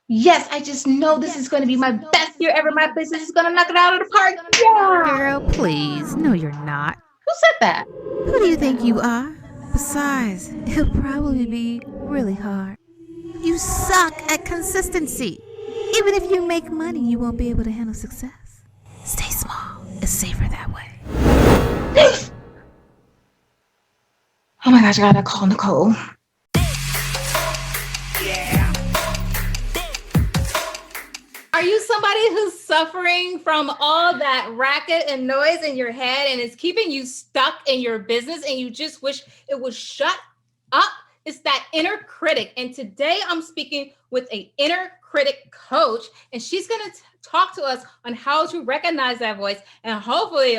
Yes, I just know this is going to be my best year ever. My business is going to knock it out of the park. Yeah. Girl, please. No, you're not. Who said that? Who do you think you are? Besides, it'll probably be really hard. You suck at consistency. Even if you make money, you won't be able to handle success. Stay small. It's safer that way. Oh my gosh, I gotta call Nicole. Are you somebody who's suffering from all that racket and noise in your head and it's keeping you stuck in your business and you just wish it would shut up? It's that inner critic. And today I'm speaking with an inner critic coach, and she's going to talk to us on how to recognize that voice and hopefully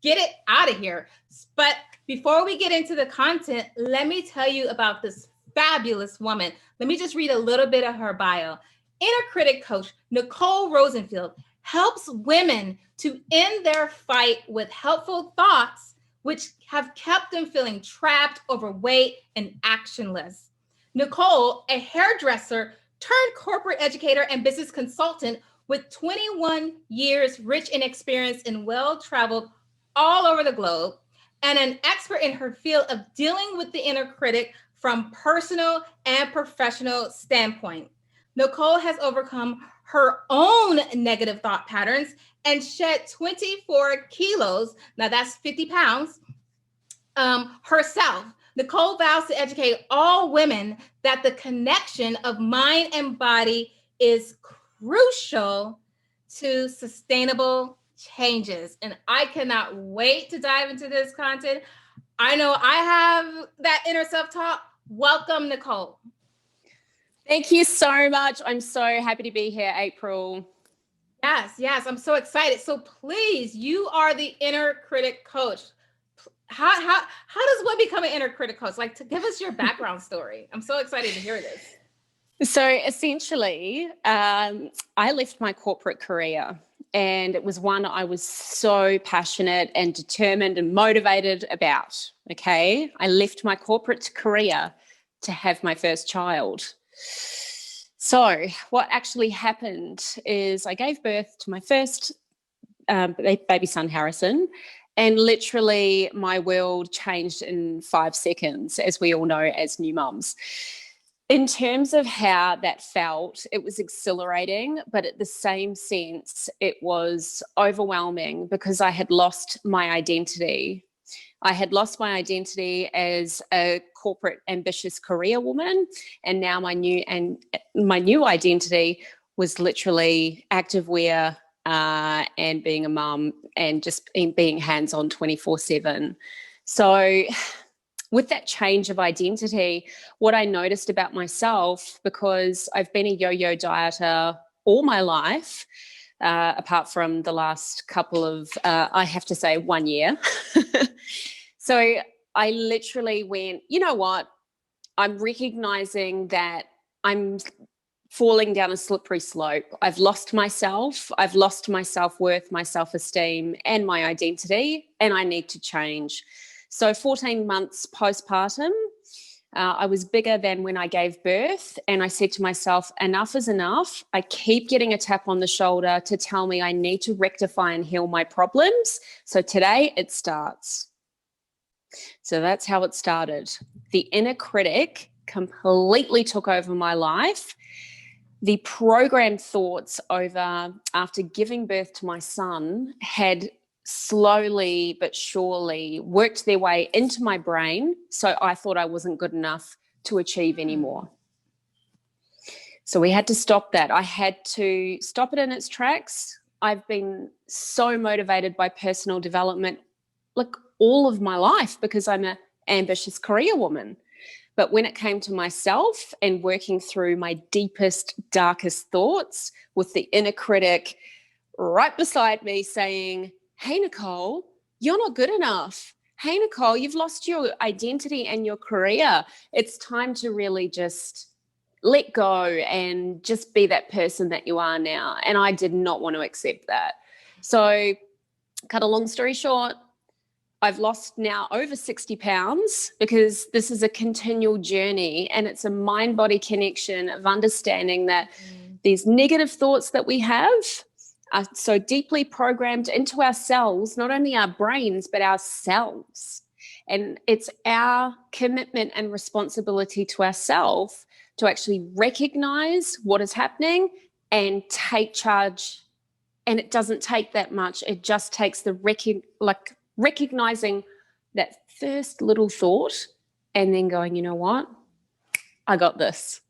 get it out of here. But before we get into the content, let me tell you about this fabulous woman. Let me just read a little bit of her bio. Inner critic coach Nicole Rosenfield helps women to end their fight with helpful thoughts which have kept them feeling trapped, overweight, and actionless. Nicole, a hairdresser turned corporate educator and business consultant with 21 years rich in experience and well-traveled all over the globe, and an expert in her field of dealing with the inner critic from personal and professional standpoint. Nicole has overcome her own negative thought patterns and shed 24 kilos. Now that's 50 pounds herself. Nicole vows to educate all women that the connection of mind and body is crucial to sustainable changes. And I cannot wait to dive into this content. I know I have that inner self-talk. Welcome, Nicole. Thank you so much. I'm so happy to be here, Aprille. Yes, I'm so excited. So please, you are the inner critic coach. How does one become an inner critic coach? Like, to give us your background story. I'm so excited to hear this. So essentially, I left my corporate career, and it was one I was so passionate and determined and motivated about. Okay, I left my corporate career to have my first child. So what actually happened is I gave birth to my first baby son, Harrison, and literally my world changed in 5 seconds, as we all know as new mums. In terms of how that felt, it was exhilarating, but at the same sense, it was overwhelming because I had lost my identity. I had lost my identity as a corporate ambitious career woman, and now my new identity was literally activewear and being a mum and just being hands-on 24/7. So with that change of identity, what I noticed about myself, because I've been a yo-yo dieter all my life, apart from the last couple of, I have to say, 1 year. So I literally went, you know what? I'm recognizing that I'm falling down a slippery slope. I've lost myself. I've lost my self-worth, my self-esteem, and my identity, and I need to change. So 14 months postpartum, I was bigger than when I gave birth, and I said to myself, enough is enough. I keep getting a tap on the shoulder to tell me I need to rectify and heal my problems. So today it starts. So that's how it started. The inner critic completely took over my life. The programmed thoughts after giving birth to my son had slowly but surely worked their way into my brain. So I thought I wasn't good enough to achieve anymore. So we had to stop that. I had to stop it in its tracks. I've been so motivated by personal development, like all of my life, because I'm an ambitious career woman. But when it came to myself and working through my deepest, darkest thoughts with the inner critic right beside me saying, hey, Nicole, you're not good enough. Hey, Nicole, you've lost your identity and your career. It's time to really just let go and just be that person that you are now. And I did not want to accept that. So, cut a long story short, I've lost now over 60 pounds because this is a continual journey, and it's a mind-body connection of understanding that these negative thoughts that we have are so deeply programmed into our cells, not only our brains, but our cells. And it's our commitment and responsibility to ourselves to actually recognize what is happening and take charge. And it doesn't take that much. It just takes the recognizing that first little thought and then going, you know what? I got this.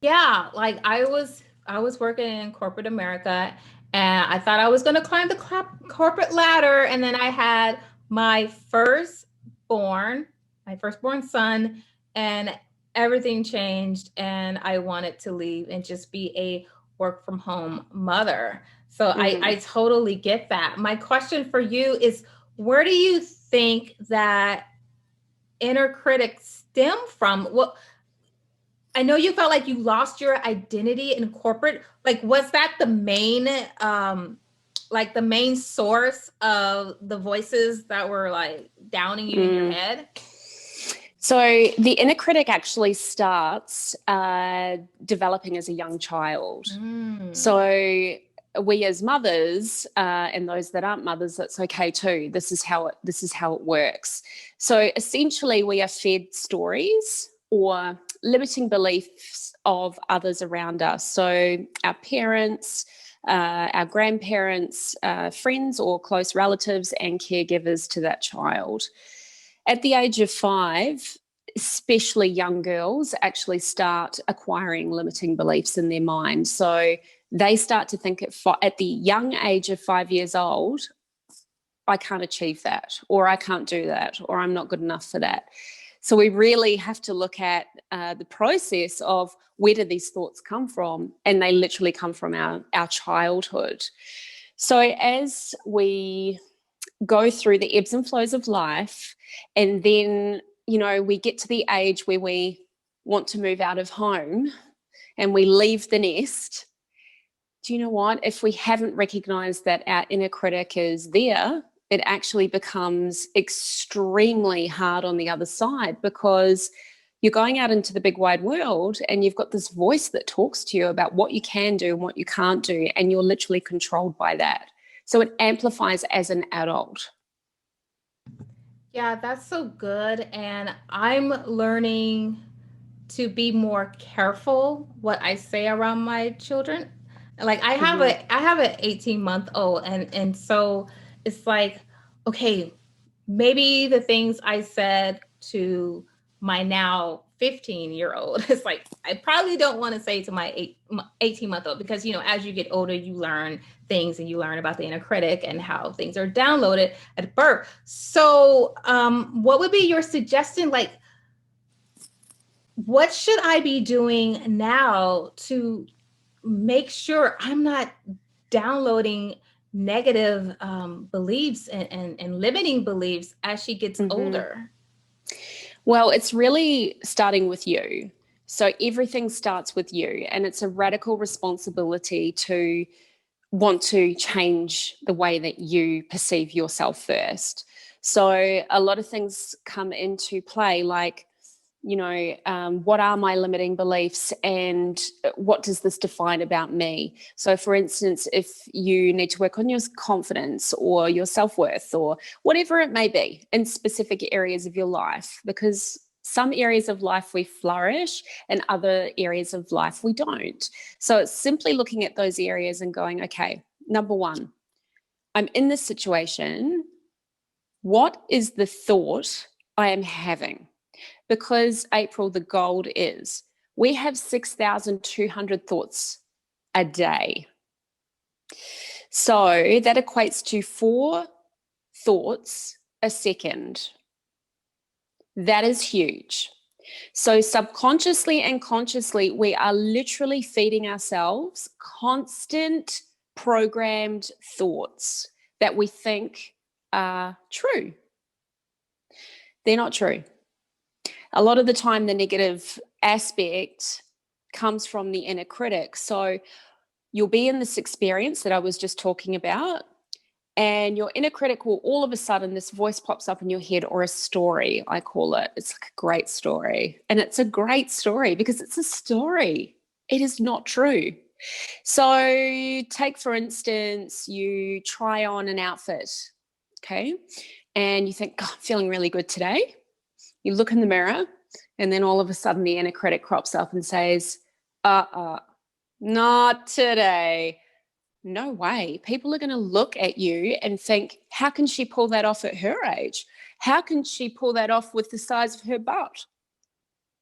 Yeah, like I was working in corporate America, and I thought I was going to climb the corporate ladder, and then I had my firstborn son, and everything changed, and I wanted to leave and just be a work from home mother. So I totally get that. My question for you is, where do you think that inner critic stem from? What, I know you felt like you lost your identity in corporate. Like, was that the main, the main source of the voices that were like downing you in your head? So the inner critic actually starts developing as a young child. So we as mothers, and those that aren't mothers, that's okay too. This is how it works. So essentially, we are fed stories or limiting beliefs of others around us. So our parents, our grandparents, friends or close relatives, and caregivers to that child. At the age of 5, especially young girls actually start acquiring limiting beliefs in their mind. So they start to think at the young age of 5 years old, I can't achieve that, or I can't do that, or I'm not good enough for that. So we really have to look at the process of where do these thoughts come from? And they literally come from our childhood. So as we go through the ebbs and flows of life, and then, we get to the age where we want to move out of home and we leave the nest. Do you know what? If we haven't recognized that our inner critic is there, it actually becomes extremely hard on the other side, because you're going out into the big wide world and you've got this voice that talks to you about what you can do and what you can't do, and you're literally controlled by that. So it amplifies as an adult. Yeah, that's so good. And I'm learning to be more careful what I say around my children. Like I have an 18-month-old, and so it's like, okay, maybe the things I said to my now 15-year-old, it's like I probably don't want to say to my 18-month-old, because as you get older, you learn things and you learn about the inner critic and how things are downloaded at birth. So what would be your suggestion? Like, what should I be doing now to make sure I'm not downloading negative beliefs and limiting beliefs as she gets older? Well, it's really starting with you. So everything starts with you, and it's a radical responsibility to want to change the way that you perceive yourself first. So a lot of things come into play, like, what are my limiting beliefs and what does this define about me? So for instance, if you need to work on your confidence or your self-worth or whatever it may be in specific areas of your life, because some areas of life we flourish and other areas of life we don't. So it's simply looking at those areas and going, okay, number 1, I'm in this situation. What is the thought I am having? Because, Aprille, the gold is we have 6,200 thoughts a day. So that equates to 4 thoughts a second. That is huge. So subconsciously and consciously, we are literally feeding ourselves constant programmed thoughts that we think are true. They're not true. A lot of the time, the negative aspect comes from the inner critic. So you'll be in this experience that I was just talking about, and your inner critic will all of a sudden, this voice pops up in your head, or a story, I call it. It's like a great story. And it's a great story because it's a story. It is not true. So take, for instance, you try on an outfit, okay? And you think, God, I'm feeling really good today. You look in the mirror, and then all of a sudden the inner critic crops up and says, not today. No way. People are going to look at you and think, how can she pull that off at her age? How can she pull that off with the size of her butt?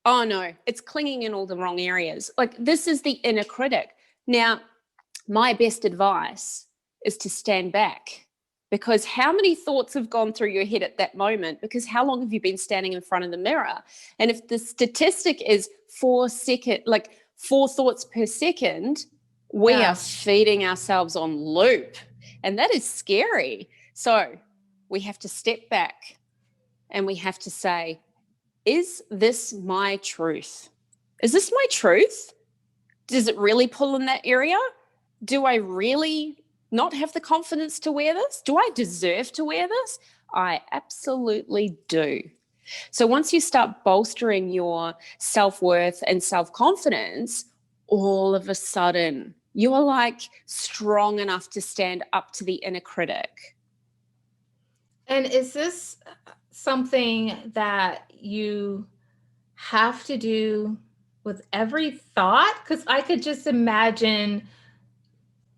Oh no, it's clinging in all the wrong areas. Like, this is the inner critic. Now, my best advice is to stand back, because how many thoughts have gone through your head at that moment? Because how long have you been standing in front of the mirror? And if the statistic is 4 thoughts per second, we are feeding ourselves on loop, and that is scary. So we have to step back and we have to say, is this my truth? Is this my truth? Does it really pull in that area? Do I really not have the confidence to wear this? Do I deserve to wear this? I absolutely do. So once you start bolstering your self-worth and self-confidence, all of a sudden you are like strong enough to stand up to the inner critic. And is this something that you have to do with every thought? Because I could just imagine,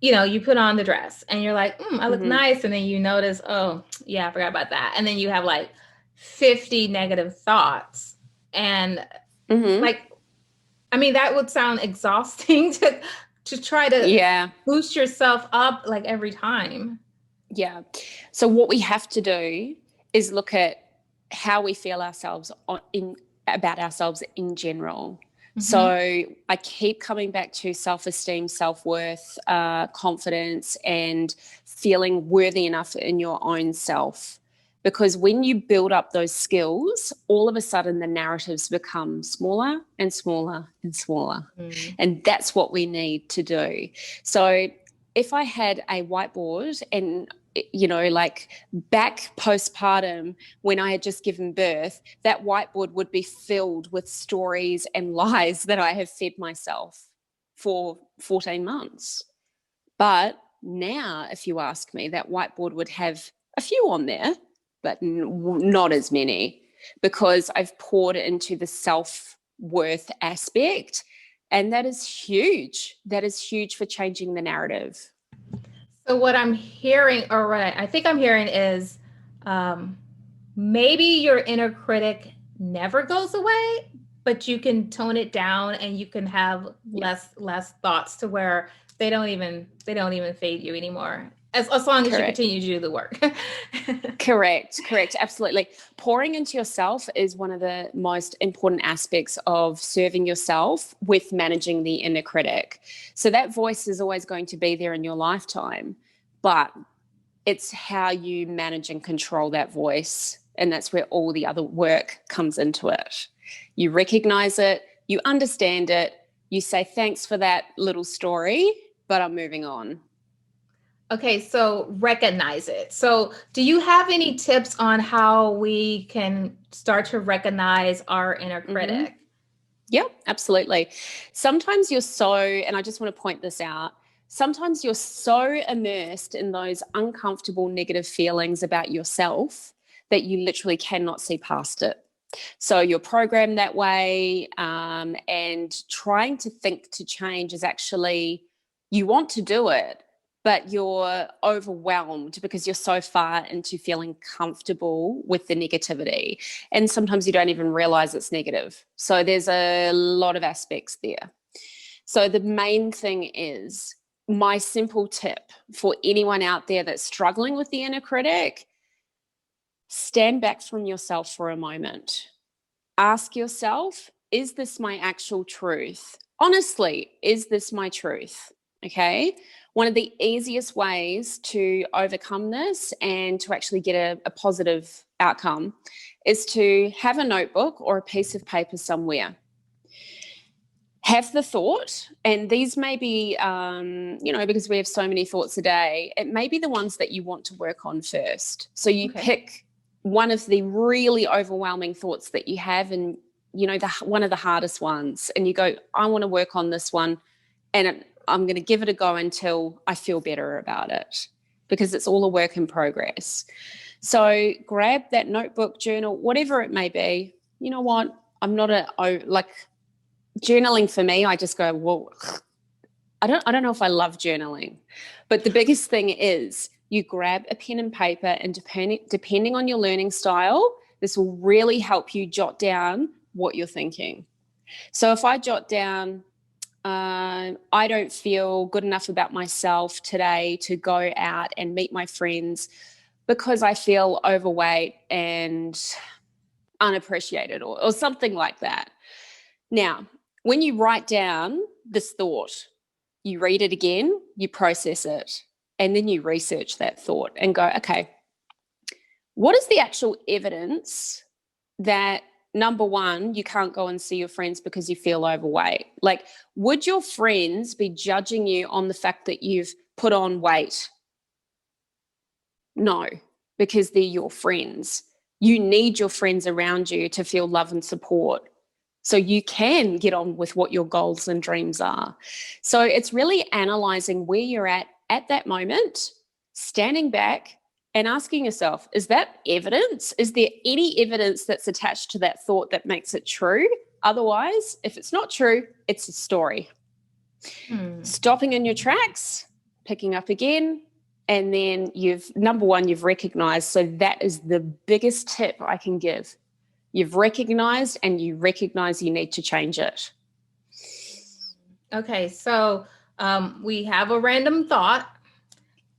you put on the dress and you're like, I look nice. And then you notice, oh, yeah, I forgot about that. And then you have like 50 negative thoughts. And that would sound exhausting to try to boost yourself up like every time. Yeah. So what we have to do is look at how we feel about ourselves in general. So I keep coming back to self-esteem, self-worth, confidence, and feeling worthy enough in your own self. Because when you build up those skills, all of a sudden the narratives become smaller and smaller and smaller. And that's what we need to do. So if I had a whiteboard and like back postpartum when I had just given birth, that whiteboard would be filled with stories and lies that I have fed myself for 14 months. But now, if you ask me, that whiteboard would have a few on there, but not as many, because I've poured into the self-worth aspect. And that is huge. That is huge for changing the narrative. So what I'm hearing, or what I think I'm hearing is maybe your inner critic never goes away, but you can tone it down and you can have less thoughts to where they don't even fade you anymore. As long as you continue to do the work. Correct. Absolutely. Pouring into yourself is one of the most important aspects of serving yourself with managing the inner critic. So that voice is always going to be there in your lifetime, but it's how you manage and control that voice. And that's where all the other work comes into it. You recognize it, you understand it, you say, thanks for that little story, but I'm moving on. Okay, so recognize it. So do you have any tips on how we can start to recognize our inner critic? Yep, absolutely. Sometimes you're and I just want to point this out, sometimes you're so immersed in those uncomfortable negative feelings about yourself that you literally cannot see past it. So you're programmed that way, and trying to think to change is actually, you want to do it, but you're overwhelmed because you're so far into feeling comfortable with the negativity. And sometimes you don't even realize it's negative. So there's a lot of aspects there. So the main thing is, my simple tip for anyone out there that's struggling with the inner critic, stand back from yourself for a moment. Ask yourself, is this my actual truth? Honestly, is this my truth? Okay. One of the easiest ways to overcome this and to actually get a positive outcome is to have a notebook or a piece of paper somewhere. Have the thought, and these may be, because we have so many thoughts a day, it may be the ones that you want to work on first. So you pick one of the really overwhelming thoughts that you have, and, one of the hardest ones, and you go, I want to work on this one. And I'm going to give it a go until I feel better about it, because it's all a work in progress. So grab that notebook, journal, whatever it may be. You know what? I'm not journaling for me. I just go, well, I don't know if I love journaling, but the biggest thing is you grab a pen and paper, and depending on your learning style, this will really help you jot down what you're thinking. So if I jot down, I don't feel good enough about myself today to go out and meet my friends because I feel overweight and unappreciated, or something like that. Now, when you write down this thought, you read it again, you process it, and then you research that thought and go, okay, what is the actual evidence that, number one, you can't go and see your friends because you feel overweight? Like, would your friends be judging you on the fact that you've put on weight? No, because they're your friends. You need your friends around you to feel love and support, so you can get on with what your goals and dreams are. So it's really analyzing where you're at that moment, standing back and asking yourself, is that evidence? Is there any evidence that's attached to that thought that makes it true? Otherwise, if it's not true, it's a story. Stopping in your tracks, picking up again, and then number one, you've recognized. So that is the biggest tip I can give. You've recognized, and you recognize you need to change it. Okay, so we have a random thought.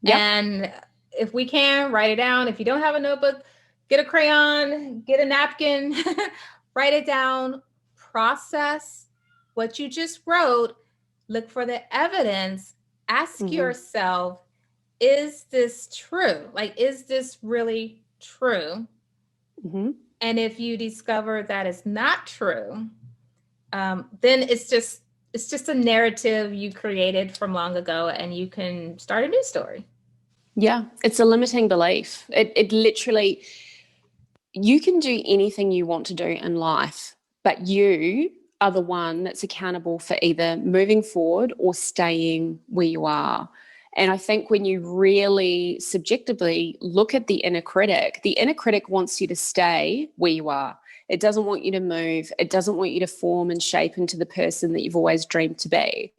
Yep. And if we can, write it down. If you don't have a notebook, get a crayon, get a napkin, write it down, process what you just wrote, look for the evidence, ask yourself, is this true? Like, is this really true? And if you discover that it's not true, then it's just a narrative you created from long ago, and you can start a new story. Yeah, it's a limiting belief. It literally, you can do anything you want to do in life, but you are the one that's accountable for either moving forward or staying where you are. And I think when you really subjectively look at the inner critic wants you to stay where you are. It doesn't want you to move. It doesn't want you to form and shape into the person that you've always dreamed to be.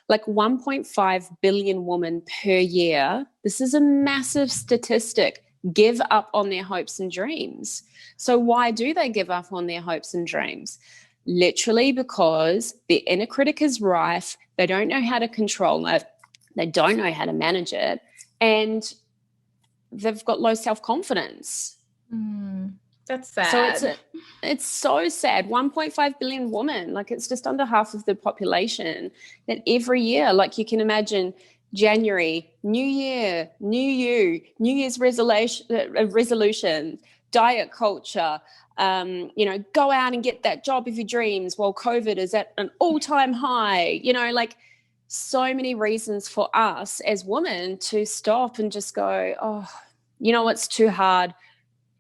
Like 1.5 billion women per year, this is a massive statistic, give up on their hopes and dreams. So why do they give up on their hopes and dreams? Literally because their inner critic is rife. They don't know how to control it. They don't know how to manage it, and they've got low self-confidence. That's sad. So it's so sad. 1.5 billion women, like it's just under half of the population, that every year, like you can imagine, January, New Year, New You, New Year's resolution, diet culture, go out and get that job of your dreams while COVID is at an all-time high, like so many reasons for us as women to stop and just go, oh, it's too hard.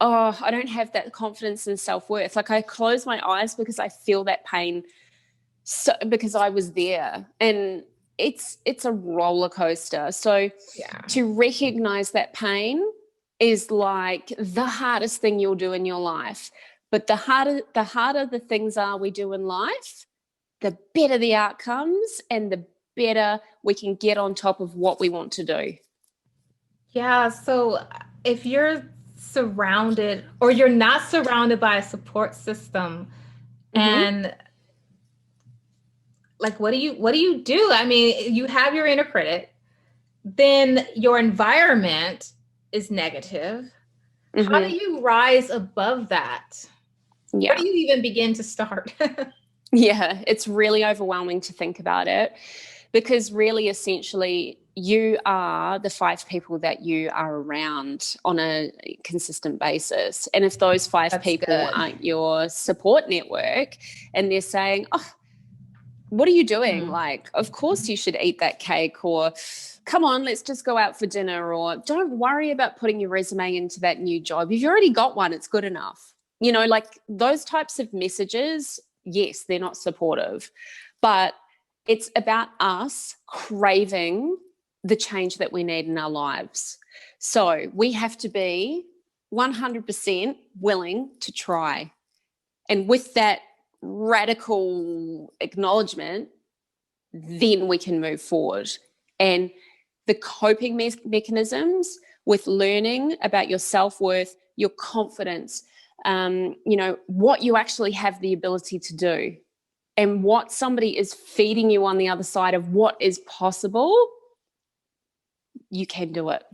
Oh, I don't have that confidence and self-worth. Like I close my eyes because I feel that pain, because I was there, and it's a roller coaster. So to recognize that pain is like the hardest thing you'll do in your life. But the harder the things are we do in life, the better the outcomes and the better we can get on top of what we want to do. Yeah. So if you're surrounded, or you're not surrounded by a support system, and like, what do you do? I mean, you have your inner critic, then your environment is negative. How do you rise above that? Where do you even begin to start? Yeah, it's really overwhelming to think about it, because really, essentially, you are the 5 people that you are around on a consistent basis. And if those 5 people aren't your support network, and they're saying, oh, what are you doing? Like, of course you should eat that cake, or come on, let's just go out for dinner, or don't worry about putting your resume into that new job. If you've already got one, it's good enough. Like those types of messages, yes, they're not supportive. But It's about us craving the change that we need in our lives. So we have to be 100% willing to try. And with that radical acknowledgement, then we can move forward. And the coping mechanisms with learning about your self-worth, your confidence, what you actually have the ability to do, and what somebody is feeding you on the other side of what is possible, you can do it.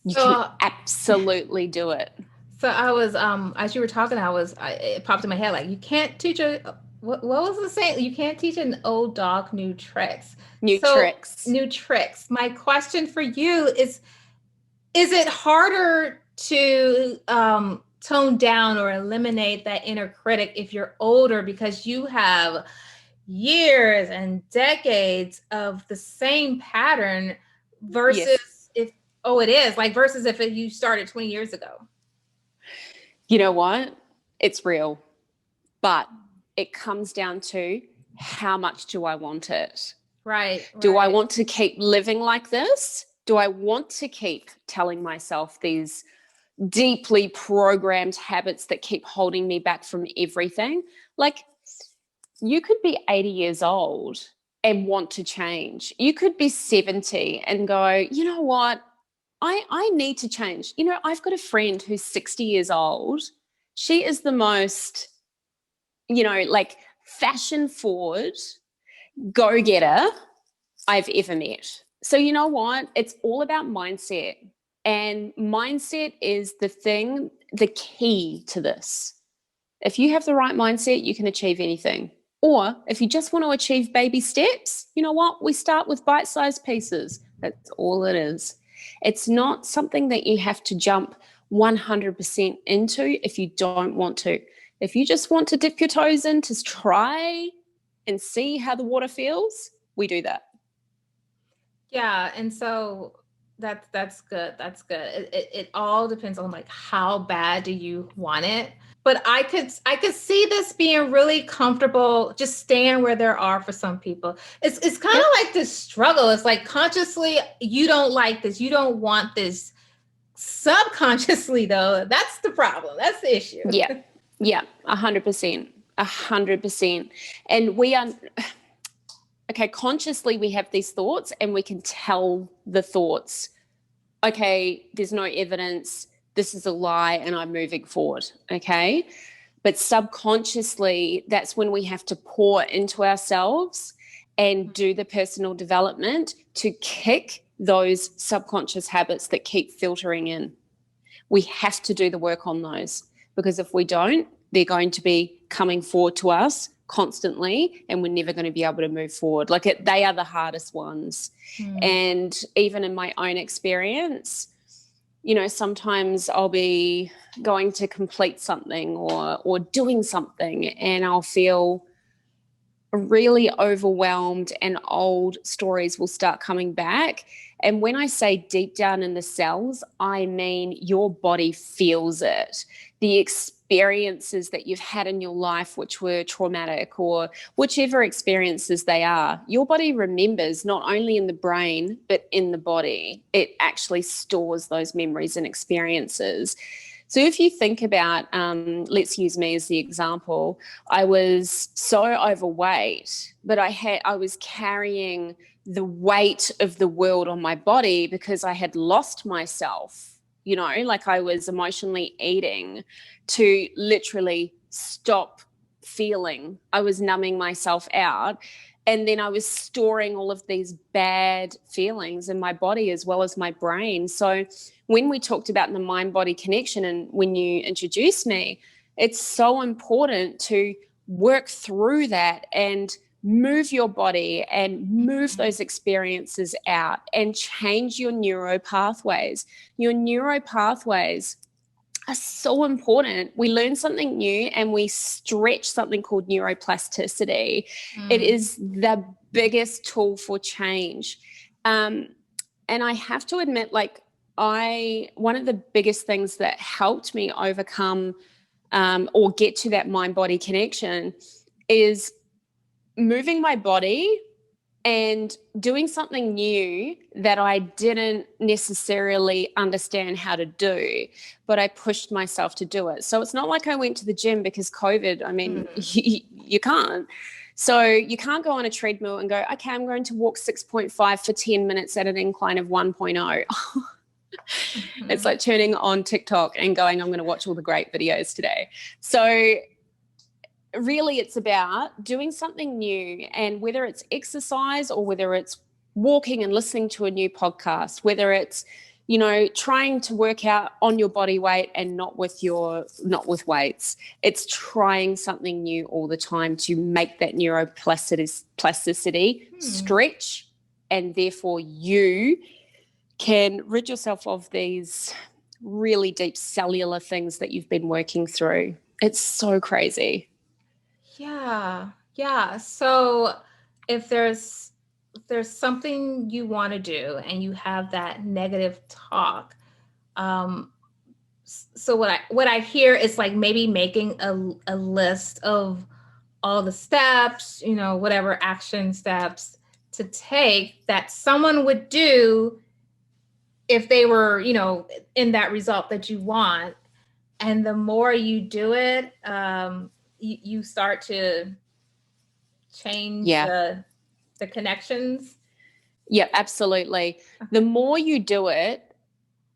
You can absolutely do it. So I was, as you were talking, it popped in my head, like, you can't teach what was the saying? You can't teach an old dog new tricks. New tricks. My question for you is it harder to tone down or eliminate that inner critic if you're older, because you have years and decades of the same pattern versus versus if you started 20 years ago? You know what? It's real, but it comes down to how much do I want it? Right. Do I want to keep living like this? Do I want to keep telling myself these deeply programmed habits that keep holding me back from everything? Like, you could be 80 years old and want to change. You could be 70 and go, you know what? I need to change. You know, I've got a friend who's 60 years old. She is the most, fashion forward go-getter I've ever met. So you know what? It's all about mindset. And mindset is the key to this. If you have the right mindset, you can achieve anything. Or if you just want to achieve baby steps, you know what? We start with bite-sized pieces. That's all it is. It's not something that you have to jump 100% into if you don't want to. If you just want to dip your toes in to try and see how the water feels, we do that. Yeah, and so that's good. That's good. It all depends on, like, how bad do you want it. But I could see this being really comfortable, just staying where there are for some people. It's kind of like this struggle. It's like, consciously you don't like this, you don't want this. Subconsciously, though, that's the problem. That's the issue. Yeah, 100%. And we are okay. Consciously, we have these thoughts, and we can tell the thoughts, okay, there's no evidence, this is a lie, and I'm moving forward, okay? But subconsciously, that's when we have to pour into ourselves and do the personal development to kick those subconscious habits that keep filtering in. We have to do the work on those, because if we don't, they're going to be coming forward to us constantly, and we're never going to be able to move forward. They are the hardest ones. And even in my own experience, sometimes I'll be going to complete something or doing something, and I'll feel really overwhelmed, and old stories will start coming back. And when I say deep down in the cells, I mean your body feels it. The experiences that you've had in your life, which were traumatic, or whichever experiences they are, your body remembers, not only in the brain, but in the body. It actually stores those memories and experiences. So if you think about, let's use me as the example, I was so overweight, but I was carrying the weight of the world on my body because I had lost myself, I was emotionally eating to literally stop feeling. I was numbing myself out. And then I was storing all of these bad feelings in my body as well as my brain. So when we talked about the mind-body connection, and when you introduced me, it's so important to work through that and move your body and move those experiences out and change your neuro pathways. Your neuro pathways are so important. We learn something new and we stretch something called neuroplasticity. It is the biggest tool for change. And I have to admit, one of the biggest things that helped me overcome or get to that mind-body connection is moving my body and doing something new that I didn't necessarily understand how to do, but I pushed myself to do it. So it's not like I went to the gym because COVID, I mean, you can't. So you can't go on a treadmill and go, okay, I'm going to walk 6.5 for 10 minutes at an incline of 1.0. It's like turning on TikTok and going, I'm going to watch all the great videos today. So really it's about doing something new, and whether it's exercise or whether it's walking and listening to a new podcast, whether it's, you know, trying to work out on your body weight and not with weights. It's trying something new all the time to make that neuroplasticity stretch, and therefore you can rid yourself of these really deep cellular things that you've been working through. It's so crazy. Yeah. So if there's something you want to do and you have that negative talk, so what I hear is like maybe making a list of all the steps, you know, whatever action steps to take that someone would do if they were, you know, in that result that you want. And the more you do it, you start to change the connections. Yeah, absolutely. The more you do it,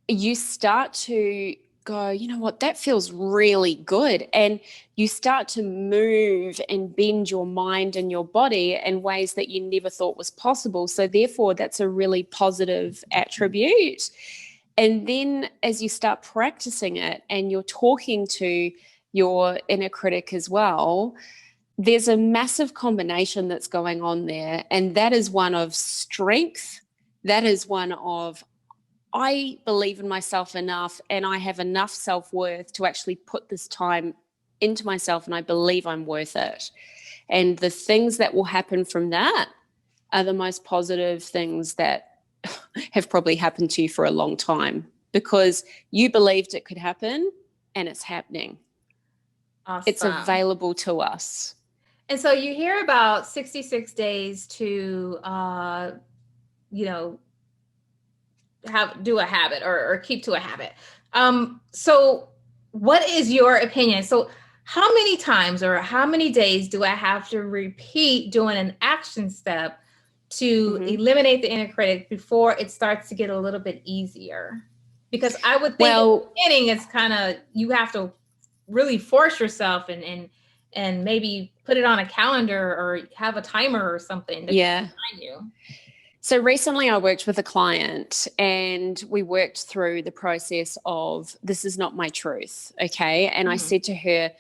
you start to go, you know what, that feels really good. And you start to move and bend your mind and your body in ways that you never thought was possible. So therefore, that's a really positive attribute. And then as you start practicing it and you're talking to your inner critic as well, there's a massive combination that's going on there. And that is one of strength. That is one of, I believe in myself enough and I have enough self-worth to actually put this time into myself, and I believe I'm worth it. And the things that will happen from that are the most positive things that have probably happened to you for a long time, because you believed it could happen and it's happening. Awesome. It's available to us. And so you hear about 66 days to, you know, do a habit or keep to a habit. So what is your opinion? So how many times or how many days do I have to repeat doing an action step to eliminate the inner critic before it starts to get a little bit easier? Because I would think at the beginning it's kind of, you have to really force yourself and maybe put it on a calendar or have a timer or something to remind you. So recently I worked with a client and we worked through the process of, this is not my truth, okay? And I said to her,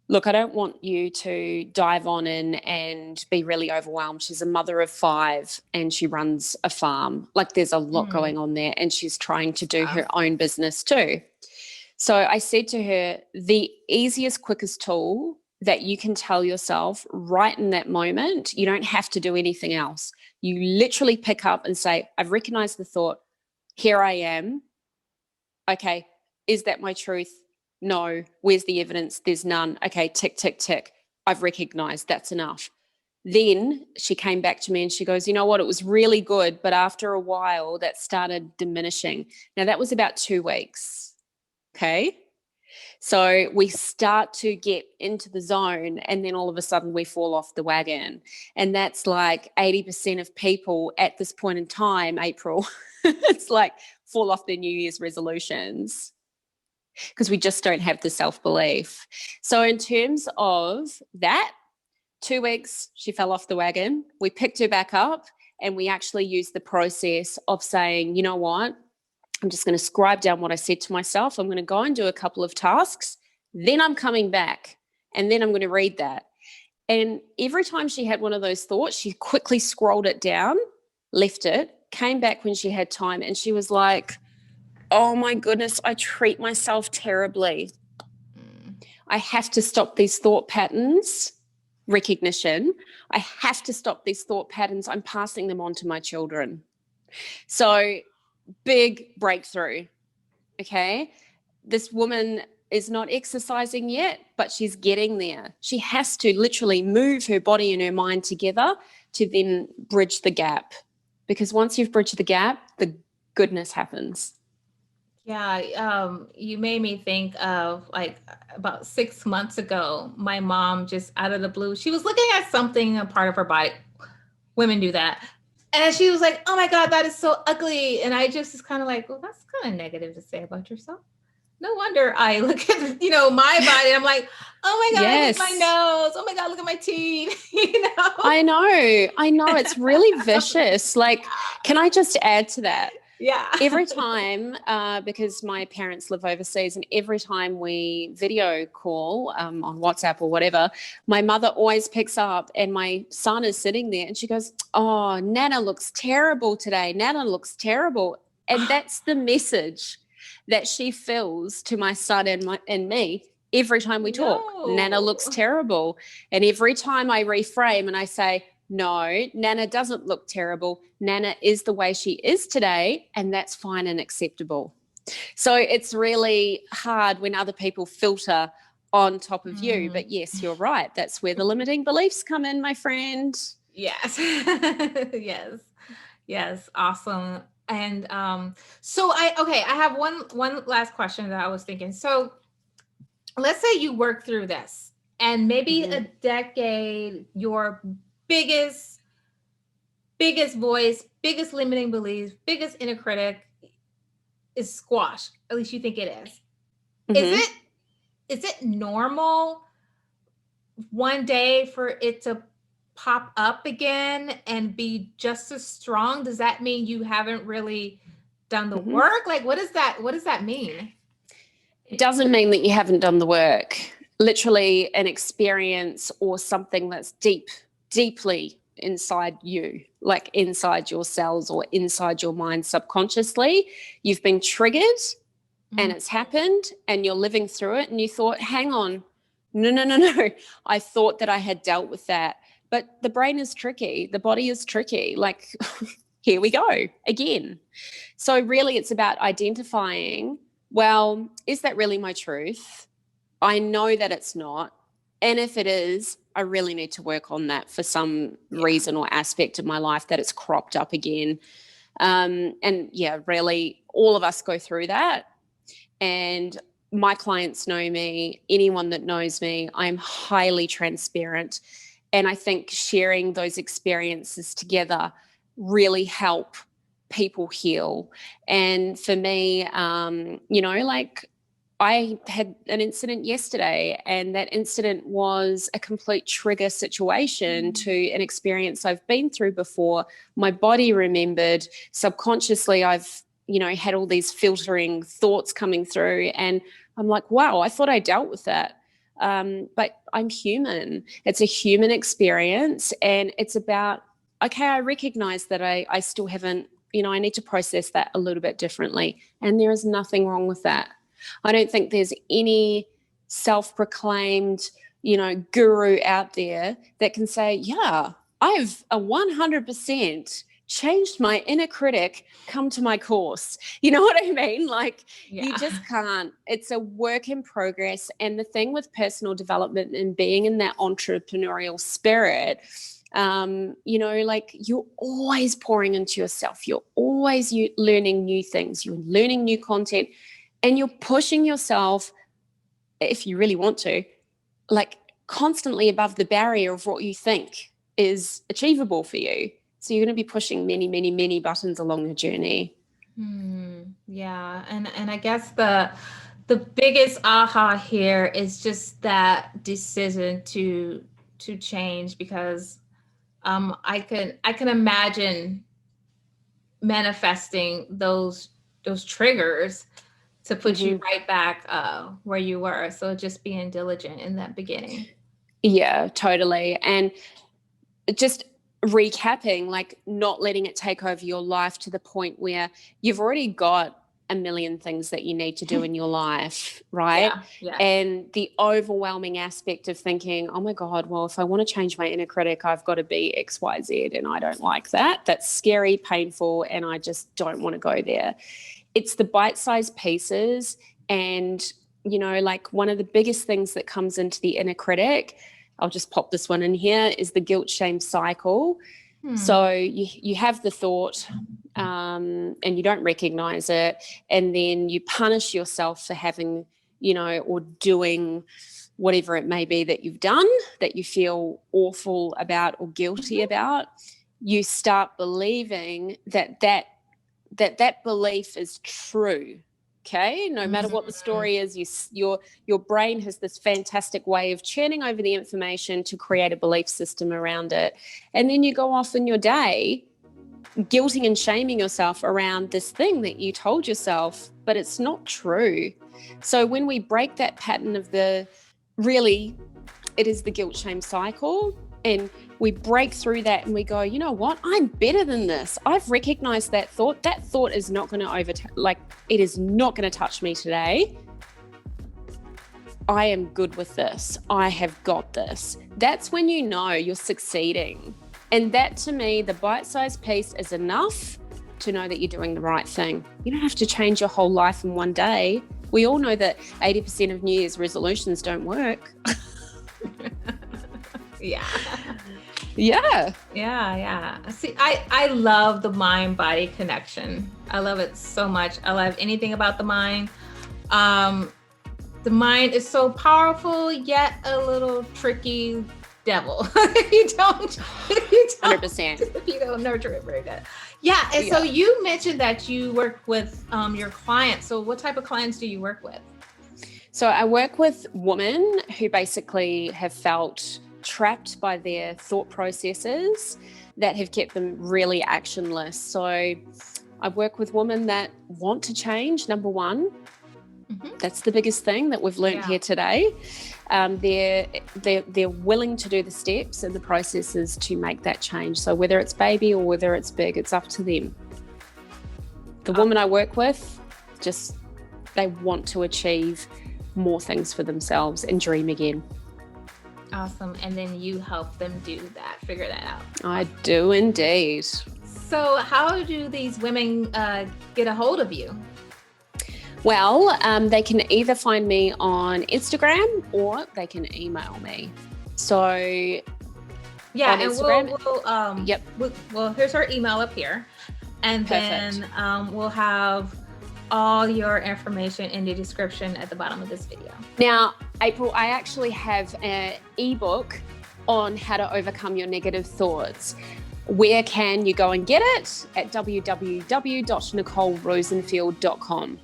look, I don't want you to dive on in and be really overwhelmed. She's a mother of 5 and she runs a farm. Like there's a lot going on there, and she's trying to do her own business too. So I said to her, the easiest, quickest tool that you can tell yourself right in that moment, you don't have to do anything else. You literally pick up and say, I've recognized the thought. Here I am. Okay, is that my truth? No. Where's the evidence? There's none. Okay, tick, tick, tick. I've recognized. That's enough. Then she came back to me and she goes, you know what? It was really good, but after a while that started diminishing. Now that was about 2 weeks. Okay. So we start to get into the zone and then all of a sudden we fall off the wagon. And that's like 80% of people at this point in time, Aprille, it's like fall off their New Year's resolutions because we just don't have the self-belief. So in terms of that, 2 weeks, she fell off the wagon. We picked her back up and we actually used the process of saying, you know what? I'm just going to scribe down what I said to myself. I'm going to go and do a couple of tasks. Then I'm coming back and then I'm going to read that. And every time she had one of those thoughts, she quickly scrolled it down, left it, came back when she had time. And she was like, oh my goodness, I treat myself terribly. I have to stop these thought patterns. Recognition. I have to stop these thought patterns. I'm passing them on to my children. So big breakthrough. Okay. This woman is not exercising yet, but she's getting there. She has to literally move her body and her mind together to then bridge the gap. Because once you've bridged the gap, the goodness happens. Yeah, you made me think of like about 6 months ago, my mom just out of the blue, she was looking at something, a part of her body. Women do that. And she was like, oh my God, that is so ugly. And I just was kind of like, well, that's kind of negative to say about yourself. No wonder I look at, my body and I'm like, oh my God, Yes. look at my nose. Oh my God, look at my teeth. I know. It's really vicious. Like, can I just add to that? Yeah. Every time, because my parents live overseas, and every time we video call on WhatsApp or whatever, my mother always picks up and my son is sitting there and she goes, oh, Nana looks terrible today. Nana looks terrible. And that's the message that she fills to my son and me every time we talk. No. Nana looks terrible. And every time I reframe and I say, no, Nana doesn't look terrible. Nana is the way she is today, and that's fine and acceptable. So it's really hard when other people filter on top of you. But yes, you're right. That's where the limiting beliefs come in, my friend. Yes. Yes. Awesome. And so I have one last question that I was thinking. So let's say you work through this and maybe a decade, your biggest voice, biggest limiting beliefs, biggest inner critic is squashed. At least you think it is. Is it normal one day for it to pop up again and be just as strong? Does that mean you haven't really done the work? Like, what does that mean? It doesn't mean that you haven't done the work. Literally an experience or something that's deeply inside you, like inside your cells or inside your mind subconsciously. You've been triggered and it's happened and you're living through it and you thought, hang on, no. I thought that I had dealt with that. But the brain is tricky. The body is tricky. Like, here we go again. So really it's about identifying, well, is that really my truth? I know that it's not. And if it is, I really need to work on that for some reason or aspect of my life that it's cropped up again. Really all of us go through that. And my clients know me, anyone that knows me, I'm highly transparent. And I think sharing those experiences together really help people heal. And for me, I had an incident yesterday, and that incident was a complete trigger situation to an experience I've been through before. My body remembered. Subconsciously, I've, had all these filtering thoughts coming through, and I'm like, wow, I thought I dealt with that. But I'm human. It's a human experience, and it's about, okay, I recognize that I still haven't, I need to process that a little bit differently, and there is nothing wrong with that. I don't think there's any self-proclaimed, guru out there that can say, yeah, I've 100% changed my inner critic, come to my course. You know what I mean? Like, you just can't. It's a work in progress. And the thing with personal development and being in that entrepreneurial spirit, you're always pouring into yourself. You're always learning new things. You're learning new content. And you're pushing yourself, if you really want to, like constantly above the barrier of what you think is achievable for you. So you're going to be pushing many, many, many buttons along the journey. Yeah. And I guess the biggest aha here is just that decision to change, because I can imagine manifesting those triggers to put you right back where you were. So just being diligent in that beginning. Yeah, totally. And just recapping, like not letting it take over your life to the point where you've already got a million things that you need to do in your life, right? Yeah. And the overwhelming aspect of thinking, oh my God, well, if I want to change my inner critic, I've got to be X, Y, Z, and I don't like that. That's scary, painful, and I just don't want to go there. It's the bite-sized pieces and like one of the biggest things that comes into the inner critic, I'll just pop this one in here, is the guilt shame cycle. So you have the thought and you don't recognize it, and then you punish yourself for having, or doing whatever it may be that you've done that you feel awful about or guilty about. You start believing that belief is true. Okay, no matter what the story is, your brain has this fantastic way of churning over the information to create a belief system around it. And then you go off in your day guilting and shaming yourself around this thing that you told yourself, but it's not true. So when we break that pattern of it is the guilt shame cycle, and we break through that and we go, you know what, I'm better than this. I've recognized that thought. That thought is not going to it is not going to touch me today. I am good with this. I have got this. That's when you know you're succeeding. And that, to me, the bite-sized piece is enough to know that you're doing the right thing. You don't have to change your whole life in one day. We all know that 80% of New Year's resolutions don't work. Yeah. See, I love the mind-body connection. I love it so much. I love anything about the mind. The mind is so powerful, yet a little tricky devil. if you don't 100%. If you don't nurture it very good. Yeah. And so you mentioned that you work with your clients. So what type of clients do you work with? So I work with women who basically have felt trapped by their thought processes that have kept them really actionless. So I work with women that want to change, number one. That's the biggest thing that we've learned here today. They're willing to do the steps and the processes to make that change. So whether it's baby or whether it's big, it's up to them. The woman I work with, they want to achieve more things for themselves and dream again. Awesome. And then you help them figure that out. I do indeed. So how do these women get a hold of you? Well, they can either find me on Instagram or they can email me. So yeah, and we'll here's her email up here. And Perfect. Then we'll have all your information in the description at the bottom of this video. Now, Aprille, I actually have an ebook on how to overcome your negative thoughts. Where can you go and get it? At www.nicolerosenfield.com.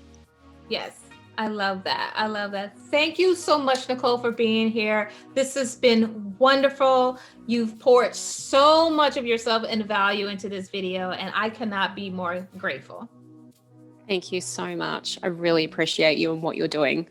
Yes, I love that. Thank you so much, Nicole, for being here. This has been wonderful. You've poured so much of yourself and value into this video, and I cannot be more grateful. Thank you so much. I really appreciate you and what you're doing.